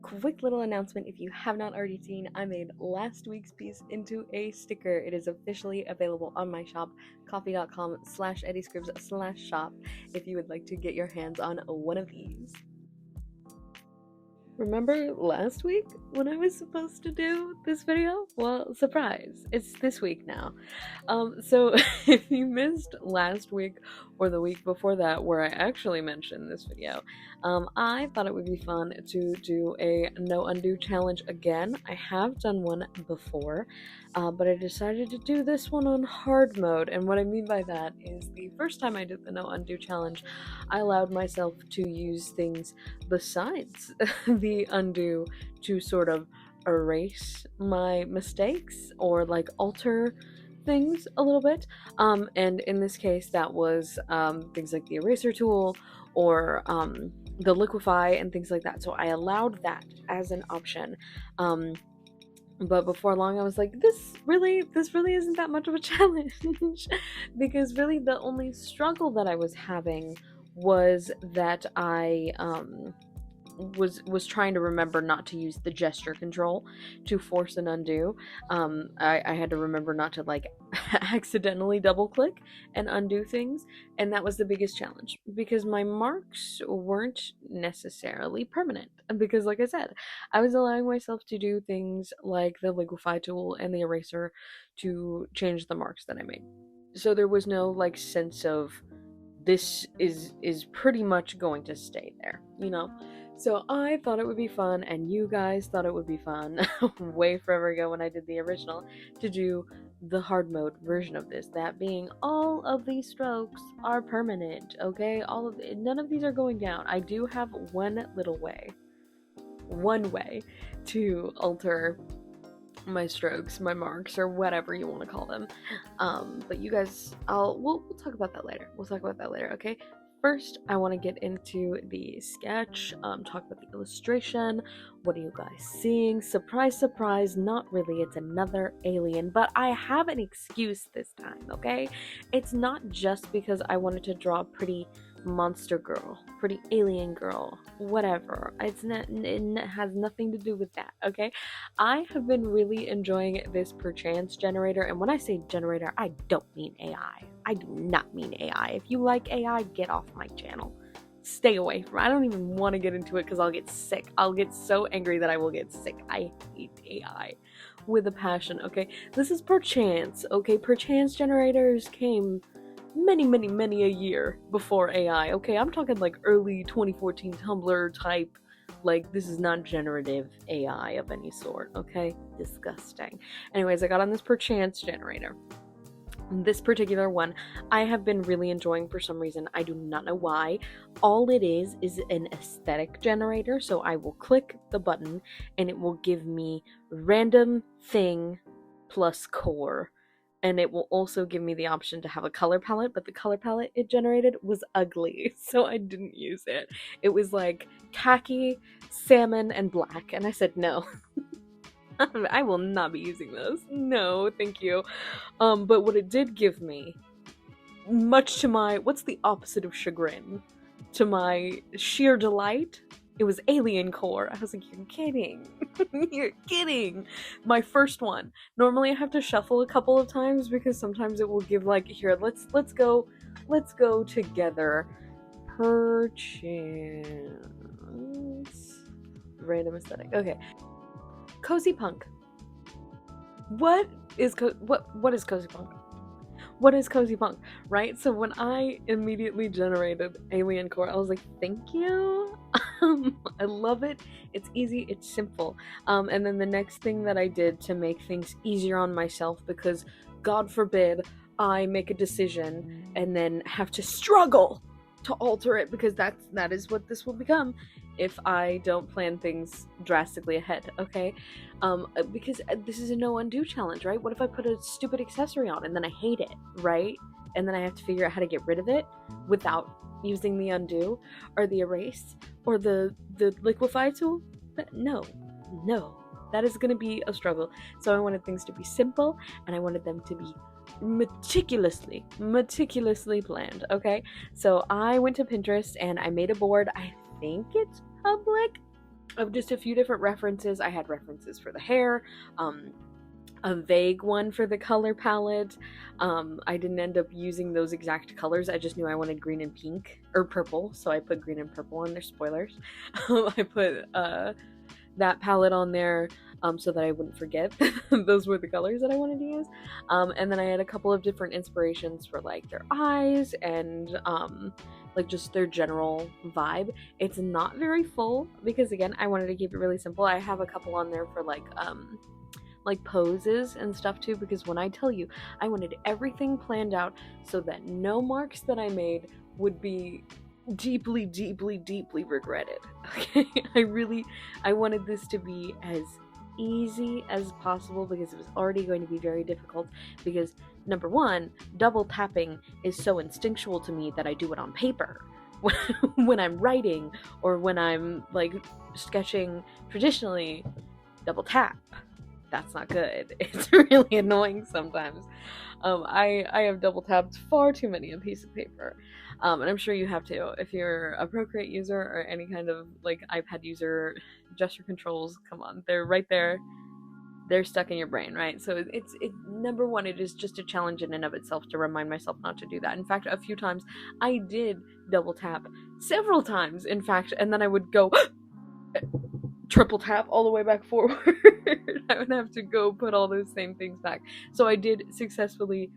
quick little announcement. If you have not already seen, I made last week's piece into a sticker. It is officially available on my shop, coffee.com/eddiescribs/shop, if you would like to get your hands on one of these. Remember last week when I was supposed to do this video? Well, surprise, it's this week now. So if you missed last week or the week before that where I actually mentioned this video, I thought it would be fun to do a no undo challenge again. I have done one before, but I decided to do this one on hard mode, and what I mean by that is the first time I did the no undo challenge, I allowed myself to use things besides the undo to sort of erase my mistakes or like alter things a little bit, and in this case that was things like the eraser tool or the liquify and things like that. So I allowed that as an option, but before long I was like, this really isn't that much of a challenge because really the only struggle that I was having was that I was trying to remember not to use the gesture control to force an undo. I had to remember not to like accidentally double click and undo things, and that was the biggest challenge because my marks weren't necessarily permanent, because like I said, I was allowing myself to do things like the liquify tool and the eraser to change the marks that I made. So there was no like sense of this is pretty much going to stay there, you know? So I thought it would be fun, and you guys thought it would be fun way forever ago when I did the original, to do the hard mode version of this. That being, all of these strokes are permanent, okay? None of these are going down. I do have one way to alter my strokes, my marks, or whatever you want to call them. But you guys, we'll talk about that later. Okay? First, I want to get into the sketch, talk about the illustration. What are you guys seeing? Surprise, surprise, not really. It's another alien, but I have an excuse this time, okay? It's not just because I wanted to draw a pretty monster girl, pretty alien girl, whatever. It has nothing to do with that, okay? I have been really enjoying this perchance generator, and when I say generator, I don't mean AI. I do not mean AI. If you like AI, get off my channel. Stay away from it. I don't even want to get into it because I'll get sick. I'll get so angry that I will get sick. I hate AI with a passion, okay? This is perchance, okay? Perchance generators came many a year before AI, okay? I'm talking like early 2014 Tumblr type. Like, this is not generative AI of any sort, okay? Disgusting. Anyways, I got on this perchance generator. This particular one I have been really enjoying for some reason. I do not know why. All it is an aesthetic generator. So I will click the button and it will give me random thing plus core. And it will also give me the option to have a color palette, but the color palette it generated was ugly, so I didn't use it. It was like khaki, salmon, and black, and I said no. I will not be using those. No, thank you. But what it did give me, much to my, what's the opposite of chagrin? To my sheer delight, it was alien core. I was like, you're kidding. You're kidding. My first one. Normally I have to shuffle a couple of times because sometimes it will give like, here, let's go together. Perchance. Random aesthetic. Okay. Cozy punk. What is cozy punk? What is cozy punk, right? So when I immediately generated alien core, I was like, thank you. I love it. It's easy, it's simple. And then the next thing that I did to make things easier on myself, because God forbid I make a decision and then have to struggle to alter it, because that is what this will become if I don't plan things drastically ahead, okay? Because this is a no undo challenge, right? What if I put a stupid accessory on and then I hate it, right? And then I have to figure out how to get rid of it without using the undo or the erase or the liquify tool? No, that is going to be a struggle. So I wanted things to be simple, and I wanted them to be meticulously planned, okay? So I went to Pinterest and I made a board. I think it's public. of just a few different references. I had references for the hair, a vague one for the color palette. I didn't end up using those exact colors. I just knew I wanted green and pink, or purple, so I put green and purple in their spoilers. I put that palette on there so that I wouldn't forget those were the colors that I wanted to use. And then I had a couple of different inspirations for like their eyes and like just their general vibe. It's not very full because again, I wanted to keep it really simple. I have a couple on there for like poses and stuff too, because when I tell you I wanted everything planned out so that no marks that I made would be deeply regretted. Okay, I wanted this to be as easy as possible because it was already going to be very difficult, because number one, double tapping is so instinctual to me that I do it on paper when I'm writing or when I'm like sketching traditionally. Double tap, that's not good. It's really annoying sometimes. I have double tapped far too many a piece of paper. And I'm sure you have too. If you're a Procreate user or any kind of like iPad user, gesture controls, come on, they're right there. They're stuck in your brain, right? So it's number one, it is just a challenge in and of itself to remind myself not to do that. In fact, a few times I did double tap, several times, in fact, and then I would go triple tap all the way back forward. I would have to go put all those same things back. So I did successfully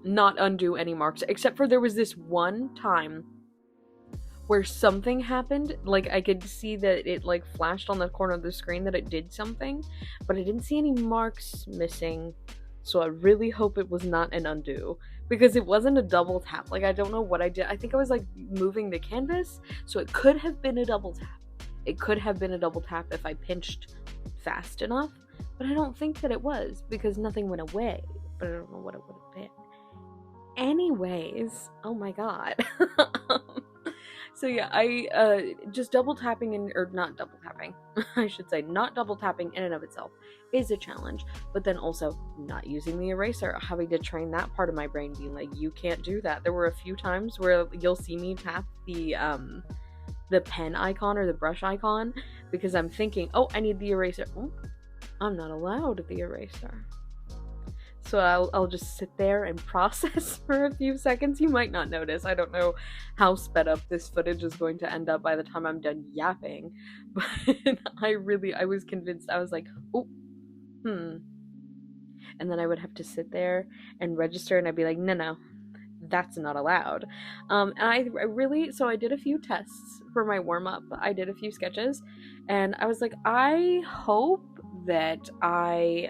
not undo any marks, except for there was this one time where something happened. Like I could see that it like flashed on the corner of the screen that it did something, but I didn't see any marks missing. So I really hope it was not an undo, because it wasn't a double tap. Like I don't know what I did. I think I was like moving the canvas, so it could have been a double tap. It could have been a double tap if I pinched fast enough, but I don't think that it was because nothing went away, but I don't know what it would have been. Anyways, oh my god. So yeah, I just double tapping or not double tapping, I should say, not double tapping in and of itself is a challenge, but then also not using the eraser, having to train that part of my brain being like, you can't do that. There were a few times where you'll see me tap the pen icon or the brush icon because I'm thinking, oh, I need the eraser. Oh, I'm not allowed the eraser. So I'll just sit there and process for a few seconds. You might not notice. I don't know how sped up this footage is going to end up by the time I'm done yapping. But I was convinced. I was like, oh, and then I would have to sit there and register, and I'd be like, no, that's not allowed. And I did a few tests for my warm-up. I did a few sketches, and I was like, I hope that I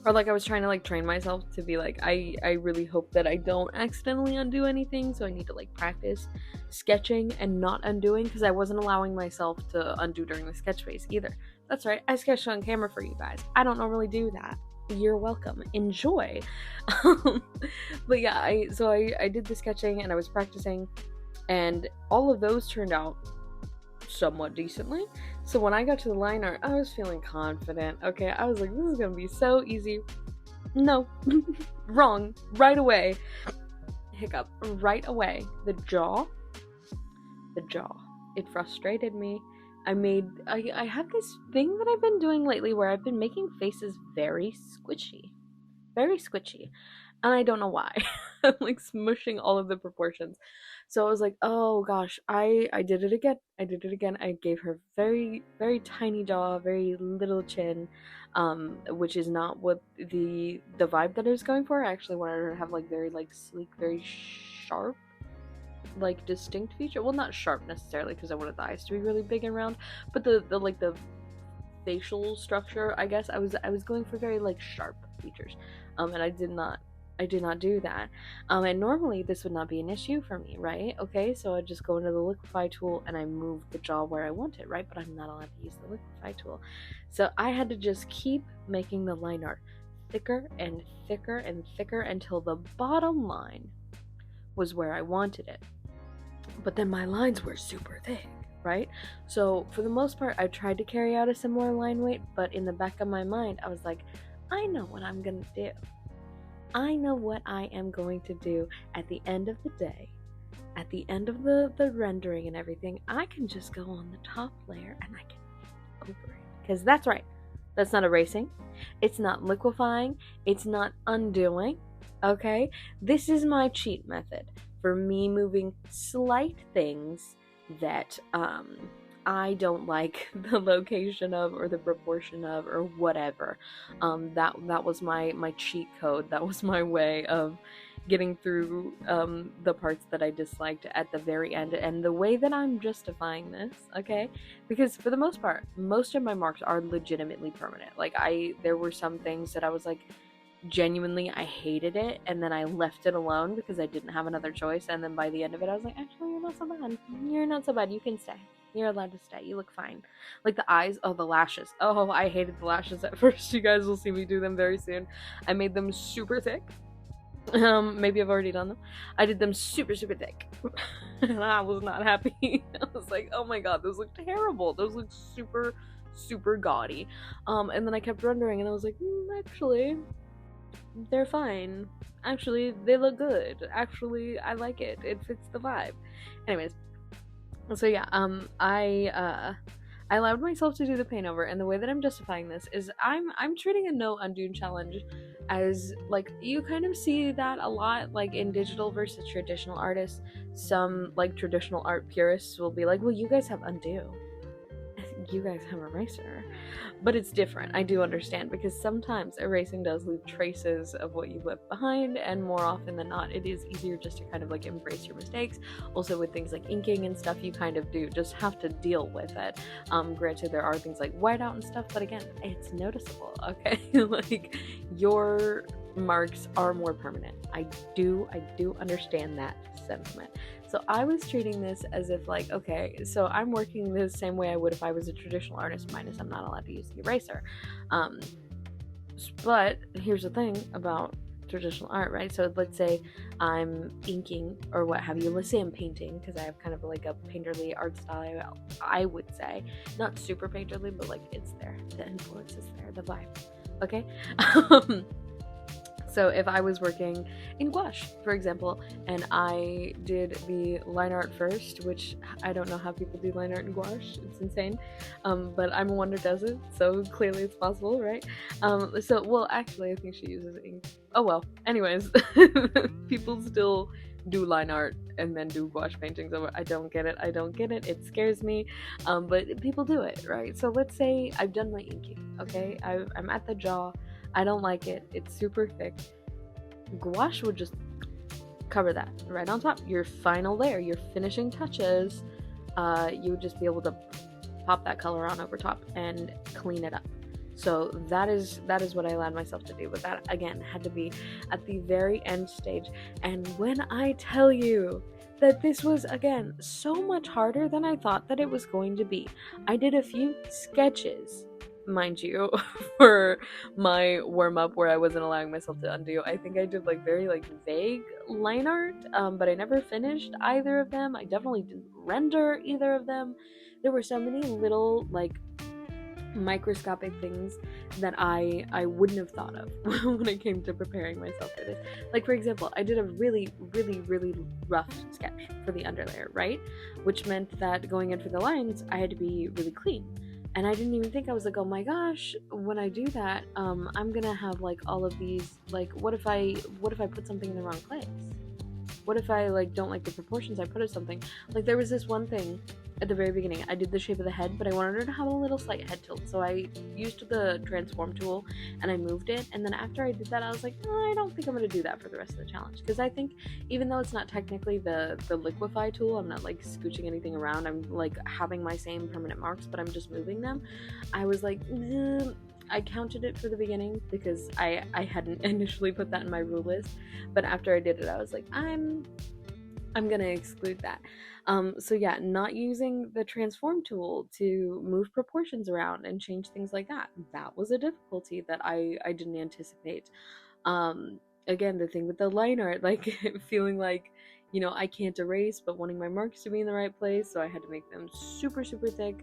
was trying to like train myself to be like, I really hope that I don't accidentally undo anything, so I need to like practice sketching and not undoing, because I wasn't allowing myself to undo during the sketch phase either. That's right, I sketched on camera for you guys. I don't normally do that. You're welcome. Enjoy. But yeah, I did the sketching and I was practicing, and all of those turned out somewhat decently. So when I got to the line art, I was feeling confident. Okay, I was like, this is gonna be so easy. No. Wrong. Right away. Hiccup. Right away. The jaw. It frustrated me. I have this thing that I've been doing lately where I've been making faces very squishy. And I don't know why. I'm like smushing all of the proportions. So I was like, oh gosh, I did it again. I gave her very, very tiny jaw, very little chin, which is not what the vibe that I was going for. I actually wanted her to have like very like sleek, very sharp, like distinct feature. Well, not sharp necessarily, because I wanted the eyes to be really big and round, but the like the facial structure, I guess I was going for very like sharp features, and I did not do that. And normally this would not be an issue for me, right? Okay, so I just go into the liquify tool and I move the jaw where I want it, right? But I'm not allowed to use the liquify tool, so I had to just keep making the line art thicker and thicker and thicker until the bottom line was where I wanted it. But then my lines were super thick, right? So for the most part, I tried to carry out a similar line weight, but in the back of my mind, I was like, I know what I'm gonna do. I know what I am going to do at the end of the day at the end of the rendering and everything, I can just go on the top layer and I can over it. Because that's right, that's not erasing, it's not liquefying, it's not undoing, okay? This is my cheat method for me moving slight things that I don't like the location of or the proportion of or whatever. That was my cheat code. That was my way of getting through the parts that I disliked at the very end. And the way that I'm justifying this, okay, because for the most part, most of my marks are legitimately permanent. Like there were some things that I was like, genuinely I hated it, and then I left it alone because I didn't have another choice. And then by the end of it, I was like, actually, you're not so bad. You're not so bad. You can stay. You're allowed to stay. You look fine. Like the eyes, oh, the lashes. Oh, I hated the lashes at first. You guys will see me do them very soon. I made them super thick. Maybe I've already done them. I did them super thick. And I was not happy. I was like, oh my god, those look terrible. Those look super gaudy. And then I kept rendering and I was like, actually, they're fine. Actually, they look good. Actually, I like it. It fits the vibe. Anyways, so yeah, I allowed myself to do the paint over, and the way that I'm justifying this is I'm treating a no undo challenge as, like, you kind of see that a lot, like, in digital versus traditional artists. Some, like, traditional art purists will be like, well, you guys have undo. You guys have eraser. But it's different. I do understand, because sometimes erasing does leave traces of what you left behind, and more often than not, it is easier just to kind of like embrace your mistakes. Also, with things like inking and stuff, you kind of do just have to deal with it. Granted, there are things like whiteout and stuff, but again, it's noticeable, okay? Like, your marks are more permanent. I do understand that sentiment. So I was treating this as if, like, okay, so I'm working the same way I would if I was a traditional artist, minus I'm not allowed to use the eraser. But here's the thing about traditional art, right? So let's say I'm inking or what have you. Let's say I'm painting, because I have kind of like a painterly art style, I would say. Not super painterly, but like it's there. The influence is there, the vibe. Okay? So if I was working in gouache, for example, and I did the line art first, which I don't know how people do line art in gouache, it's insane, but I'm a one who does it, so clearly it's possible, right? So, well, actually, I think she uses ink. Oh well, anyways, people still do line art and then do gouache paintings over. I don't get it, it scares me, but people do it, right? So let's say I've done my inking, okay? I'm at the jaw, I don't like it, it's super thick. Gouache would just cover that right on top. Your final layer, your finishing touches, you would just be able to pop that color on over top and clean it up. So that is what I allowed myself to do. But that, again, had to be at the very end stage. And when I tell you that this was, again, so much harder than I thought that it was going to be. I did a few sketches, mind you, for my warm-up where I wasn't allowing myself to undo. I think I did like very like vague line art, but I never finished either of them. I definitely didn't render either of them. There were so many little like microscopic things that I wouldn't have thought of when it came to preparing myself for this. Like, for example, I did a really rough sketch for the underlayer, right? Which meant that going in for the lines, I had to be really clean. And I didn't even think, I was like, oh my gosh, when I do that, I'm gonna have like all of these, like, what if I put something in the wrong place? What if I like don't like the proportions I put of something? Like, there was this one thing at the very beginning. I did the shape of the head, but I wanted her to have a little slight head tilt. So I used the transform tool and I moved it. And then after I did that, I was like, oh, I don't think I'm going to do that for the rest of the challenge. Because I think even though it's not technically the liquefy tool, I'm not like scooching anything around. I'm like having my same permanent marks, but I'm just moving them. I was like, I counted it for the beginning because I hadn't initially put that in my rule list. But after I did it, I was like, I'm gonna exclude that. So yeah, not using the transform tool to move proportions around and change things like that. That was a difficulty that I didn't anticipate. Again, the thing with the line art, like feeling like I can't erase, but wanting my marks to be in the right place, so I had to make them super, super thick,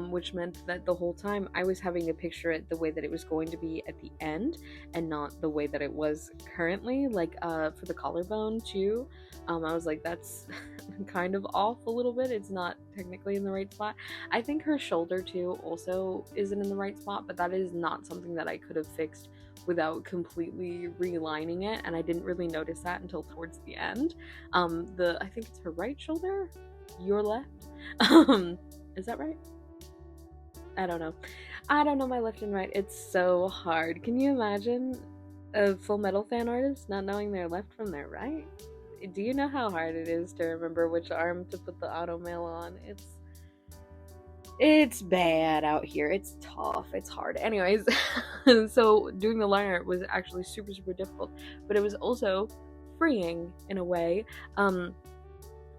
which meant that the whole time I was having to picture it the way that it was going to be at the end, and not the way that it was currently. Like, for the collarbone, too, I was like, that's kind of off a little bit. It's not technically in the right spot. I think her shoulder, too, also isn't in the right spot, but that is not something that I could have fixed without completely relining it, and I didn't really notice that until towards the end. I think it's her right shoulder, your left. Is that right? I don't know my left and right. It's so hard. Can you imagine a Full Metal fan artist not knowing their left from their right? Do you know how hard it is to remember which arm to put the auto mail on? It's bad out here. It's tough. It's hard. Anyways, so doing the liner was actually super, super difficult, but it was also freeing in a way.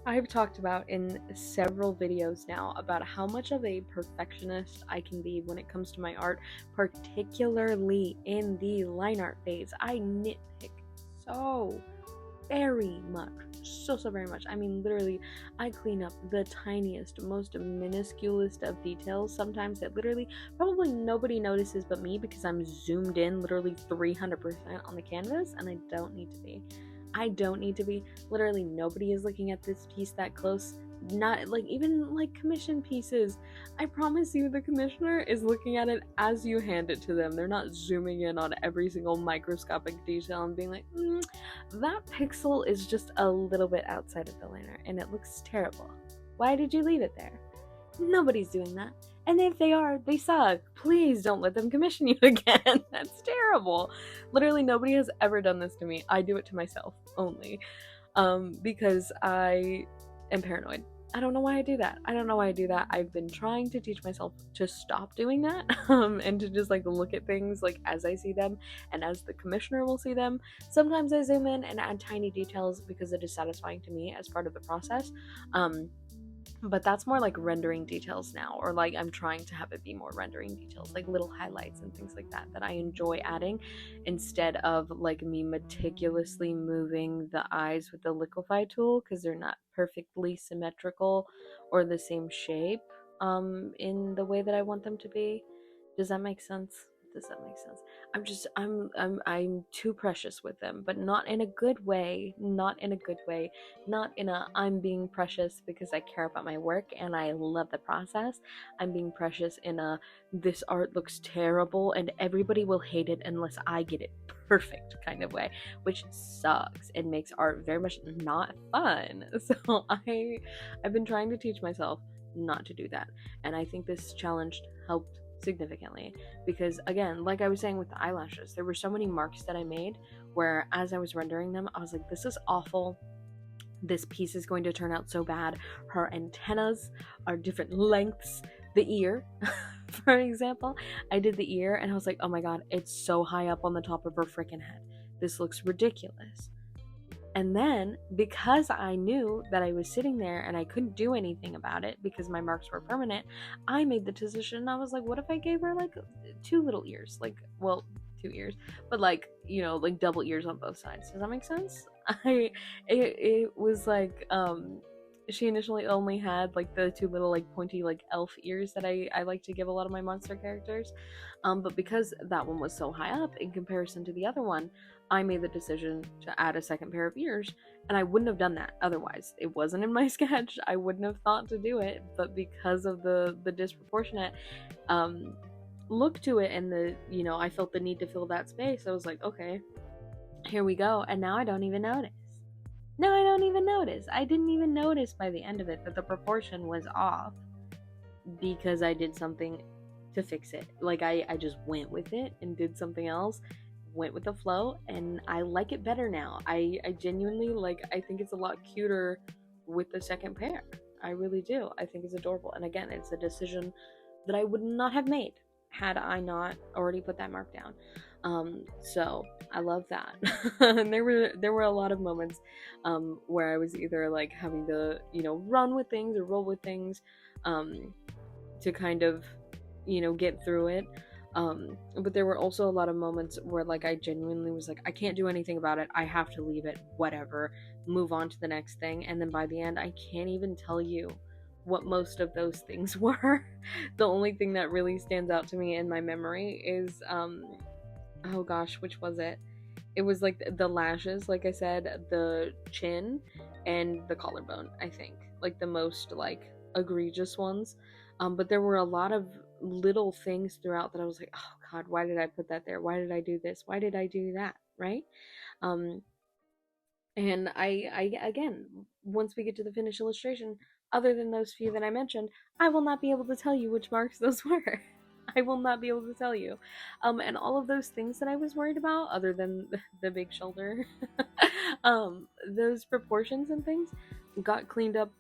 I've talked about in several videos now about how much of a perfectionist I can be when it comes to my art, particularly in the line art phase. I nitpick so very much, so very much. I mean, literally, I clean up the tiniest, most minusculest of details sometimes that literally probably nobody notices but me, because I'm zoomed in literally 300% on the canvas, and I don't need to be. Literally, nobody is looking at this piece that close. Not like even like commission pieces. I promise you, the commissioner is looking at it as you hand it to them. They're not zooming in on every single microscopic detail and being like, that pixel is just a little bit outside of the liner and it looks terrible. Why did you leave it there? Nobody's doing that. And if they are, they suck. Please don't let them commission you again. That's terrible. Literally, nobody has ever done this to me. I do it to myself only. Because I am paranoid. I don't know why I do that. I've been trying to teach myself to stop doing that, and to just like look at things like as I see them and as the commissioner will see them. Sometimes I zoom in and add tiny details because it is satisfying to me as part of the process. But that's more like rendering details now, or like I'm trying to have it be more rendering details, like little highlights and things like that I enjoy adding, instead of like me meticulously moving the eyes with the liquify tool, because they're not perfectly symmetrical or the same shape in the way that I want them to be. Does that make sense? I'm too precious with them, but not in a good way. Not in a I'm being precious because I care about my work and I love the process. I'm being precious in a this art looks terrible and everybody will hate it unless I get it perfect kind of way, which sucks and makes art very much not fun. So I've been trying to teach myself not to do that, and I think this challenge helped significantly, because again, like I was saying with the eyelashes, there were so many marks that I made where as I was rendering them, I was like, this is awful, this piece is going to turn out so bad. Her antennas are different lengths. The ear, for example, I did the ear and I was like, oh my god, it's so high up on the top of her freaking head, this looks ridiculous. And then, because I knew that I was sitting there and I couldn't do anything about it because my marks were permanent, I made the decision. I was like, what if I gave her like 2 little ears? Like, well, 2 ears, but like, like double ears on both sides. Does that make sense? It was like, she initially only had like the 2 little like pointy like elf ears that I like to give a lot of my monster characters. But because that one was so high up in comparison to the other one, I made the decision to add a second pair of ears, and I wouldn't have done that otherwise. It wasn't in my sketch. I wouldn't have thought to do it, but because of the disproportionate look to it and I felt the need to fill that space, I was like, okay, here we go. And now I don't even notice. I didn't even notice by the end of it that the proportion was off because I did something to fix it. Like I just went with it and did something else, went with the flow, and I like it better now. I genuinely I think it's a lot cuter with the second pair. I really do. I think it's adorable. And again, it's a decision that I would not have made had I not already put that mark down. So I love that. And there were a lot of moments where I was either like having to run with things or roll with things to kind of get through it. But there were also a lot of moments where like I genuinely was like, I can't do anything about it, I have to leave it, whatever, move on to the next thing. And then by the end, I can't even tell you what most of those things were. The only thing that really stands out to me in my memory is oh gosh, which was it? It was like the lashes, like I said, the chin, and the collarbone, I think. Like the most like egregious ones. But there were a lot of little things throughout that I was like, oh god, why did I put that there? Why did I do this? Why did I do that? Right? Um, and I again, once we get to the finished illustration, other than those few that I mentioned, I will not be able to tell you which marks those were. I will not be able to tell you. And all of those things that I was worried about, other than the big shoulder, those proportions and things got cleaned up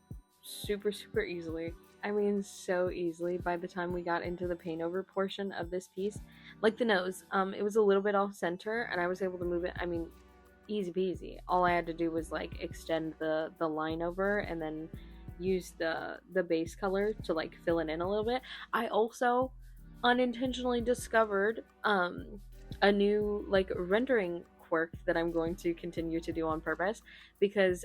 super, super easily. I mean, so easily by the time we got into the paint over portion of this piece. Like the nose, it was a little bit off center, and I was able to move it. I mean, easy peasy. All I had to do was like extend the line over and then use the base color to like fill it in a little bit. I also unintentionally discovered a new like rendering quirk that I'm going to continue to do on purpose, because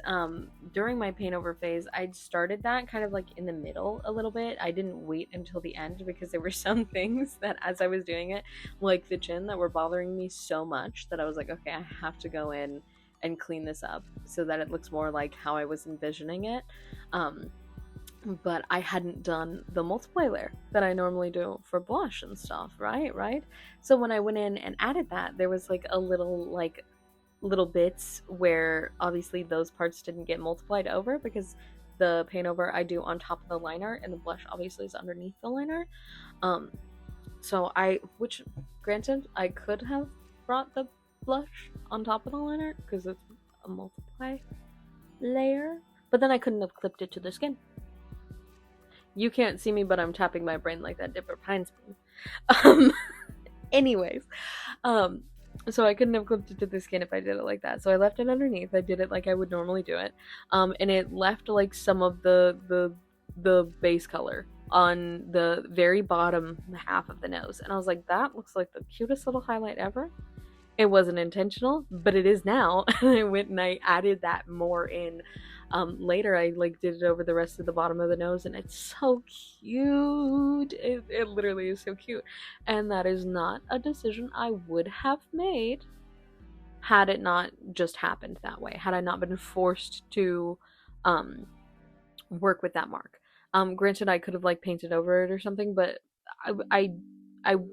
during my paint over phase I'd started that kind of like in the middle a little bit. I didn't wait until the end because there were some things that as I was doing it, like the chin, that were bothering me so much that I was like, okay, I have to go in and clean this up so that it looks more like how I was envisioning it. But I hadn't done the multiply layer that I normally do for blush and stuff, right? So when I went in and added that, there was like a little bits where obviously those parts didn't get multiplied over because the paint over I do on top of the liner and the blush obviously is underneath the liner. Which granted, I could have brought the blush on top of the liner because it's a multiply layer, but then I couldn't have clipped it to the skin. You can't see me, but I'm tapping my brain like that Dipper Pine spoon. Anyways, so I couldn't have clipped it to the skin if I did it like that. So I left it underneath. I did it like I would normally do it, and it left like some of the base color on the very bottom half of the nose, and I was like, that looks like the cutest little highlight ever. It wasn't intentional, but it is now. And I went and I added that more in. Later I like did it over the rest of the bottom of the nose, and it's so cute. It literally is so cute. And that is not a decision I would have made had it not just happened that way, had I not been forced to work with that mark. Granted, I could have like painted over it or something, but I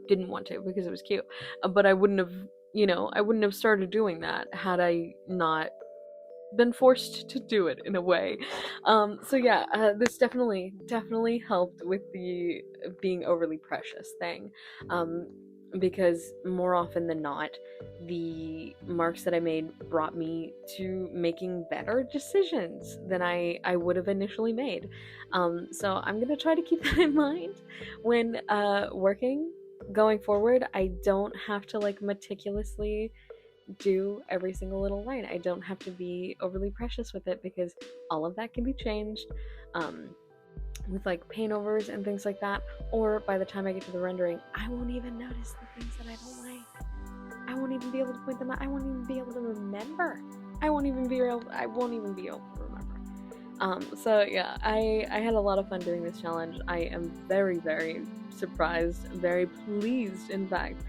didn't want to because it was cute. But I wouldn't have started doing that had I not been forced to do it in a way. So yeah, this definitely helped with the being overly precious thing, because more often than not, the marks that I made brought me to making better decisions than I would have initially made. So I'm gonna try to keep that in mind when working going forward. I don't have to like meticulously do every single little line. I don't have to be overly precious with it because all of that can be changed with like paint overs and things like that. Or by the time I get to the rendering, I won't even notice the things that I don't like. I won't even be able to point them out. I won't even be able to remember. I won't even be able to remember. So yeah, I had a lot of fun doing this challenge. I am very, very surprised, very pleased, in fact,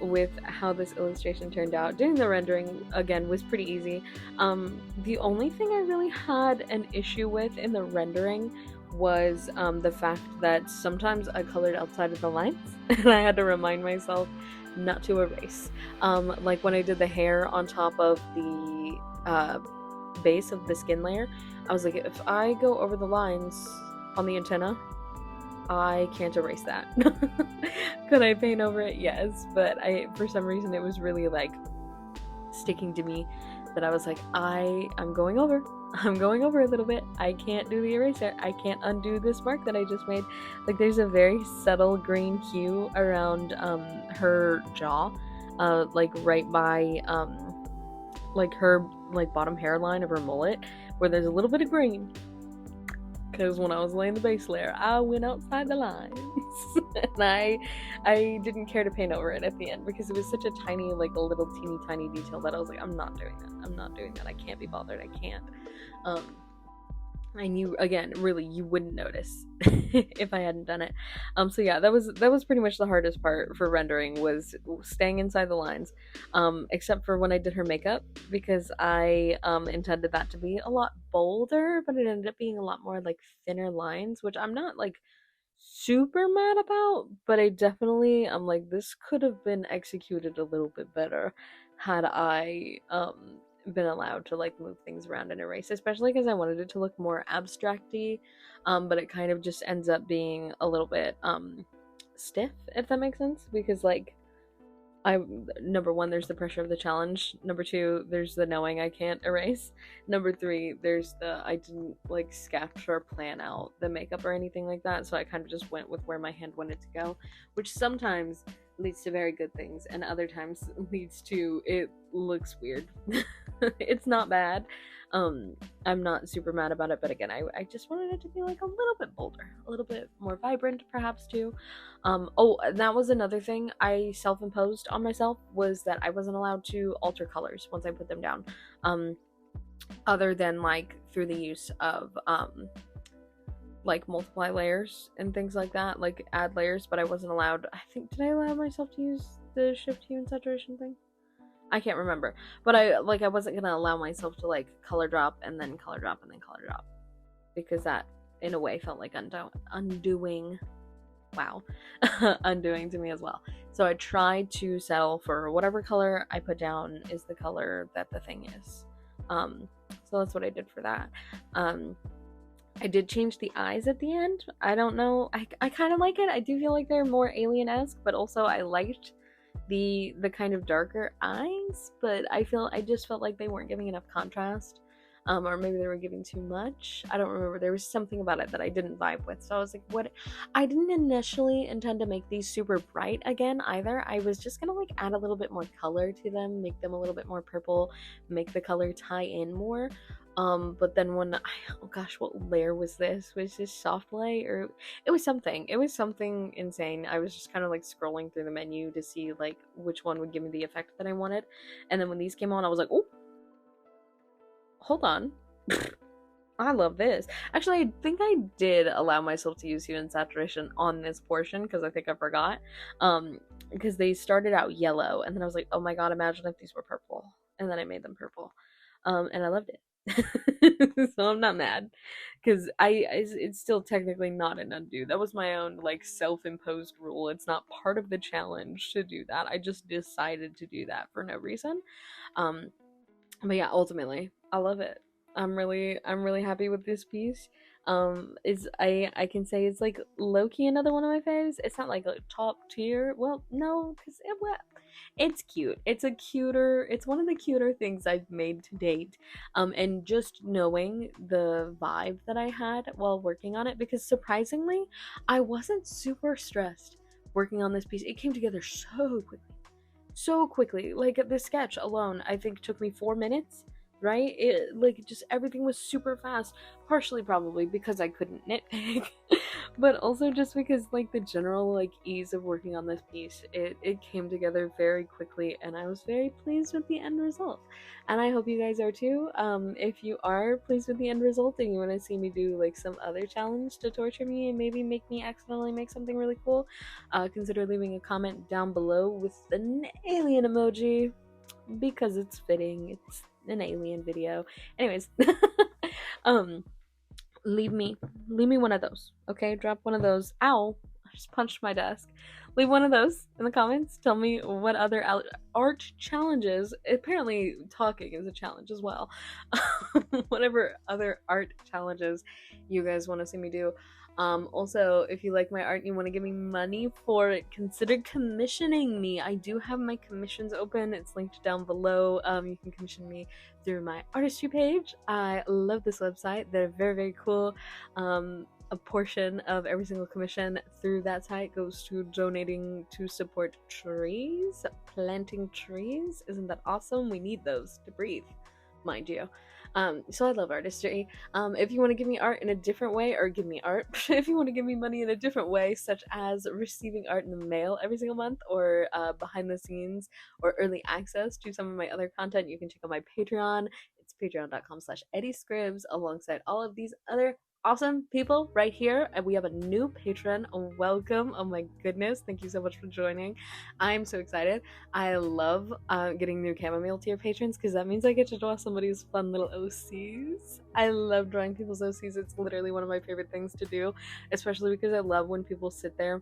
with how this illustration turned out. Doing the rendering, again, was pretty easy. The only thing I really had an issue with in the rendering was the fact that sometimes I colored outside of the lines, and I had to remind myself not to erase. Like when I did the hair on top of the base of the skin layer, I was like, if I go over the lines on the antenna, I can't erase that. Could I paint over it? Yes, but for some reason it was really like sticking to me that I was like, I'm going over a little bit. I can't do the eraser. I can't undo this mark that I just made. Like there's a very subtle green hue around her jaw, like right by like her like bottom hairline of her mullet, where there's a little bit of green. because when I was laying the base layer, I went outside the lines. And I didn't care to paint over it at the end because it was such a tiny, like a little teeny tiny detail that I was like, I'm not doing that. I'm not doing that. I can't be bothered. I can't. I knew, again, really, you wouldn't notice if I hadn't done it. So yeah, that was pretty much the hardest part for rendering, was staying inside the lines, except for when I did her makeup, because I intended that to be a lot bolder, but it ended up being a lot more like thinner lines, which I'm not like super mad about, but I definitely, I'm like, this could have been executed a little bit better had I been allowed to like move things around and erase, especially because I wanted it to look more abstracty, but it kind of just ends up being a little bit stiff, if that makes sense, because like number one, there's the pressure of the challenge. Number two, there's the knowing I can't erase. Number three, there's the I didn't like sketch or plan out the makeup or anything like that, so I kind of just went with where my hand wanted to go, which sometimes leads to very good things and other times leads to it looks weird. It's not bad. I'm not super mad about it, but again, I just wanted it to be like a little bit bolder, a little bit more vibrant perhaps too. Oh, that was another thing I self-imposed on myself, was that I wasn't allowed to alter colors once I put them down, other than like through the use of like multiply layers and things like that, like add layers, but I wasn't allowed, I think, did I allow myself to use the shift hue and saturation thing? I can't remember, but I wasn't gonna allow myself to like color drop and then color drop and then color drop, because that in a way felt like undoing wow undoing to me as well. So I tried to settle for whatever color I put down is the color that the thing is. So that's what I did for that. I did change the eyes at the end. I don't know, I kind of like it. I do feel like they're more alien-esque, but also I liked the kind of darker eyes, but I just felt like they weren't giving enough contrast, or maybe they were giving too much. I don't remember. There was something about it that I didn't vibe with, so I was like, what? I didn't initially intend to make these super bright again either. I was just gonna like add a little bit more color to them, make them a little bit more purple, make the color tie in more. But then when oh gosh, what layer was this? Was this soft light, or it was something insane. I was just kind of like scrolling through the menu to see like which one would give me the effect that I wanted, and then when these came on, I was like, oh, hold on. I love this. Actually, I think I did allow myself to use hue and saturation on this portion, because I think I forgot, because they started out yellow, and then I was like, oh my god, imagine if these were purple, and then I made them purple, and I loved it. So I'm not mad, because it's still technically not an undo. That was my own like self-imposed rule. It's not part of the challenge to do that. I just decided to do that for no reason. But yeah, ultimately I love it. I'm really happy with this piece. Is I can say it's like low-key another one of my faves. It's not like a top tier, well, no, because it's cute. It's one of the cuter things I've made to date. And just knowing the vibe that I had while working on it, because surprisingly, I wasn't super stressed working on this piece. It came together so quickly. Like the sketch alone, I think took me 4 minutes, right? It like just everything was super fast, partially probably because I couldn't nitpick, but also just because like the general like ease of working on this piece, it came together very quickly, and I was very pleased with the end result, and I hope you guys are too. If you are pleased with the end result and you want to see me do like some other challenge to torture me and maybe make me accidentally make something really cool, consider leaving a comment down below with an alien emoji, because it's fitting. It's an alien video. Anyways, leave me one of those, okay? Drop one of those. Ow, I just punched my desk. Leave one of those in the comments. Tell me what other art challenges, apparently talking is a challenge as well, whatever other art challenges you guys want to see me do. Also, if you like my art and you want to give me money for it, consider commissioning me. I do have my commissions open. It's linked down below. You can commission me through my artistry page. I love this website. They're very cool. A portion of every single commission through that site goes to donating to support trees, planting trees. Isn't that awesome? We need those to breathe, mind you. So I love artistry. If you want to give me art in a different way, or give me art, if you want to give me money in a different way, such as receiving art in the mail every single month, or behind the scenes, or early access to some of my other content, you can check out my Patreon. It's patreon.com/eddiescribs, alongside all of these other awesome people right here. And we have a new patron. Welcome. Oh my goodness. Thank you so much for joining. I'm so excited. I love getting new chamomile tier patrons, because that means I get to draw somebody's fun little OCs. I love drawing people's OCs. It's literally one of my favorite things to do, especially because I love when people sit there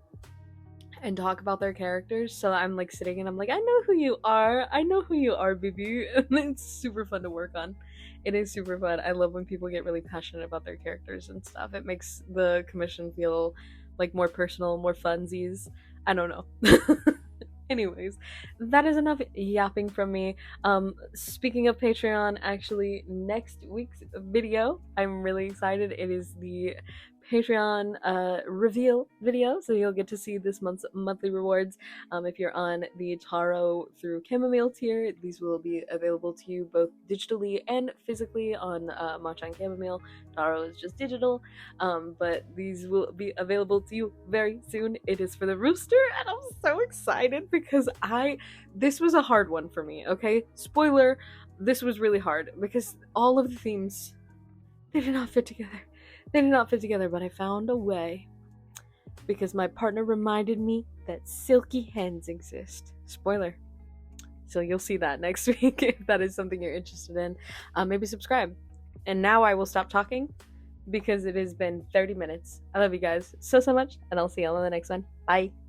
and talk about their characters. So I'm like sitting and I'm like, I know who you are. I know who you are, baby. And it's super fun to work on. It is super fun. I love when people get really passionate about their characters and stuff. It makes the commission feel like more personal, more funsies. I don't know. Anyways, that is enough yapping from me. Speaking of Patreon, actually, next week's video, I'm really excited. It is the Patreon reveal video, so you'll get to see this month's monthly rewards. If you're on the Taro through Chamomile tier, these will be available to you both digitally and physically on Matcha and Chamomile. Taro is just digital, but these will be available to you very soon. It is for the rooster, and I'm so excited because this was a hard one for me, okay? Spoiler, this was really hard because all of the themes, they did not fit together. They did not fit together, but I found a way because my partner reminded me that silky hens exist. Spoiler. So you'll see that next week if that is something you're interested in. Maybe subscribe. And now I will stop talking because it has been 30 minutes. I love you guys so much, and I'll see you all in the next one. Bye.